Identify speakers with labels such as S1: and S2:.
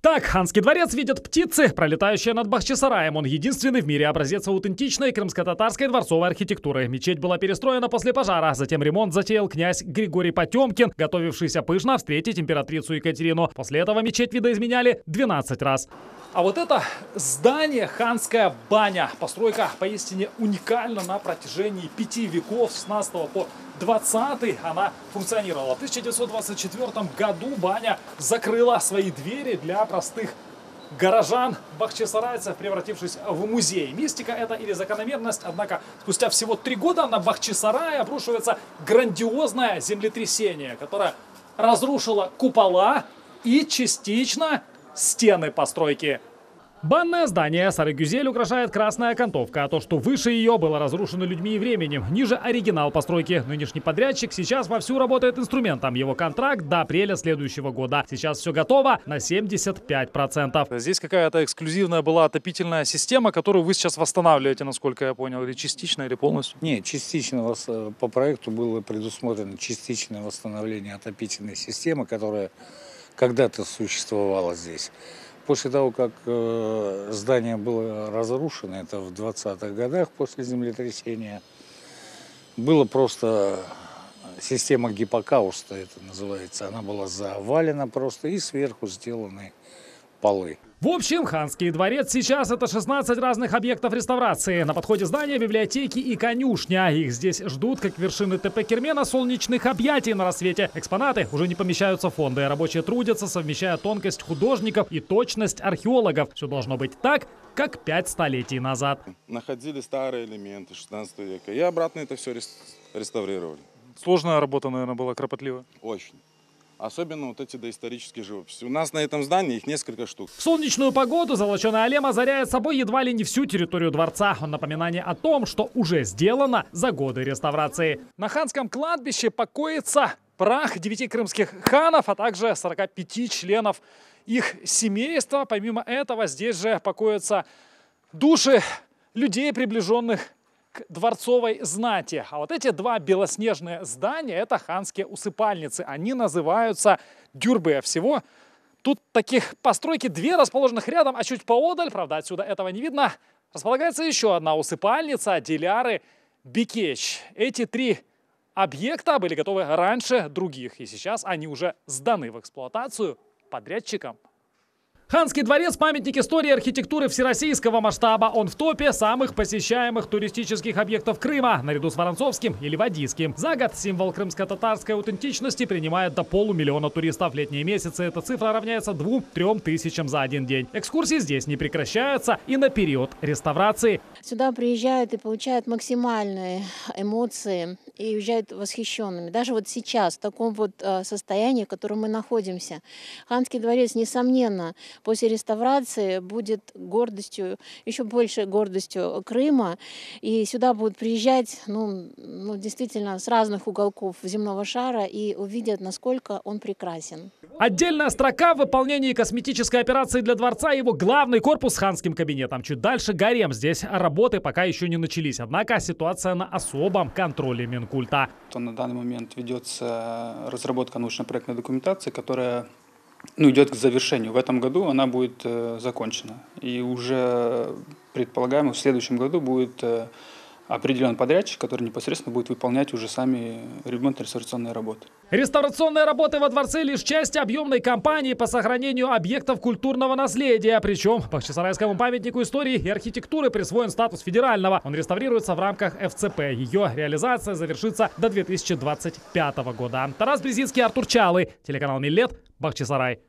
S1: Так Ханский дворец видят птицы, пролетающие над Бахчисараем. Он единственный в мире образец аутентичной крымско-татарской дворцовой архитектуры. Мечеть была перестроена после пожара. Затем ремонт затеял князь Григорий Потемкин, готовившийся пышно встретить императрицу Екатерину. После этого мечеть видоизменяли 12 раз. А вот это здание Ханская баня. Постройка поистине уникальна на протяжении 5 веков, с 16 по 20 она функционировала. В 1924 году баня закрыла свои двери для простых горожан, бахчисарайцев, превратившись в музей. Мистика это или закономерность, однако спустя всего 3 года на Бахчисарай обрушивается грандиозное землетрясение, которое разрушило купола и частично стены постройки. Банное здание Сарыгюзель украшает красная окантовка, а то, что выше ее, было разрушено людьми и временем. Ниже оригинал постройки. Нынешний подрядчик сейчас вовсю работает инструментом. Его контракт до апреля следующего года. Сейчас все готово на 75%. Здесь какая-то эксклюзивная была отопительная система, которую вы сейчас восстанавливаете, насколько я понял, или частично, или полностью?
S2: Нет, частично по проекту было предусмотрено частичное восстановление отопительной системы, которая когда-то существовала здесь. После того, как здание было разрушено, это в 20-х годах после землетрясения, было просто система гиппокауста, это называется. Она была завалена просто и сверху сделаны полы.
S1: В общем, Ханский дворец сейчас это 16 разных объектов реставрации. На подходе здания библиотеки и конюшня. Их здесь ждут как вершины ТП Кермена солнечных объятий на рассвете. Экспонаты уже не помещаются в фонды. Рабочие трудятся, совмещая тонкость художников и точность археологов. Все должно быть так, как 5 столетий назад.
S3: Находили старые элементы 16 века и обратно это все реставрировали.
S1: Сложная работа, наверное, была, кропотливая.
S3: Очень. Особенно вот эти доисторические живописи. У нас на этом здании их несколько штук.
S1: В солнечную погоду золоченый Алем озаряет собой едва ли не всю территорию дворца. Он напоминание о том, что уже сделано за годы реставрации. На Ханском кладбище покоится прах 9 крымских ханов, а также 45 членов их семейства. Помимо этого, здесь же покоятся души людей, приближенных к дворцовой знати. А вот эти 2 белоснежные здания – это ханские усыпальницы. Они называются дюрбе. Всего тут таких постройки 2 расположенных рядом, а чуть поодаль, правда, отсюда этого не видно, располагается еще одна усыпальница – Диляры Бикеч. Эти 3 объекта были готовы раньше других, и сейчас они уже сданы в эксплуатацию подрядчикам. Ханский дворец – памятник истории архитектуры всероссийского масштаба. Он в топе самых посещаемых туристических объектов Крыма, наряду с Воронцовским и Ливадийским. За год символ крымско-татарской аутентичности принимает до 500 000 туристов. В летние месяцы эта цифра равняется 2-3 тысячам за один день. Экскурсии здесь не прекращаются и на период реставрации.
S4: Сюда приезжают и получают максимальные эмоции и уезжают восхищенными. Даже вот сейчас, в таком вот состоянии, в котором мы находимся. Ханский дворец, несомненно, после реставрации будет гордостью, еще большей гордостью Крыма. И сюда будут приезжать, действительно, с разных уголков земного шара и увидят, насколько он прекрасен.
S1: Отдельная строка в выполнении косметической операции для дворца – его главный корпус с ханским кабинетом. Чуть дальше гарем. Здесь работы пока еще не начались. Однако ситуация на особом контроле Минкульта.
S5: На данный момент ведется разработка научно-проектной документации, которая идет к завершению. В этом году она будет закончена. И уже предполагаемо в следующем году будет определен подрядчик, который непосредственно будет выполнять уже сами ремонтно-реставрационные работы.
S1: Реставрационные работы во дворце лишь часть объемной кампании по сохранению объектов культурного наследия. Причем Бахчисарайскому памятнику истории и архитектуры присвоен статус федерального. Он реставрируется в рамках ФЦП. Ее реализация завершится до 2025 года. Тарас Брезинский, Артур Чалый, телеканал Миллет, Бахчисарай.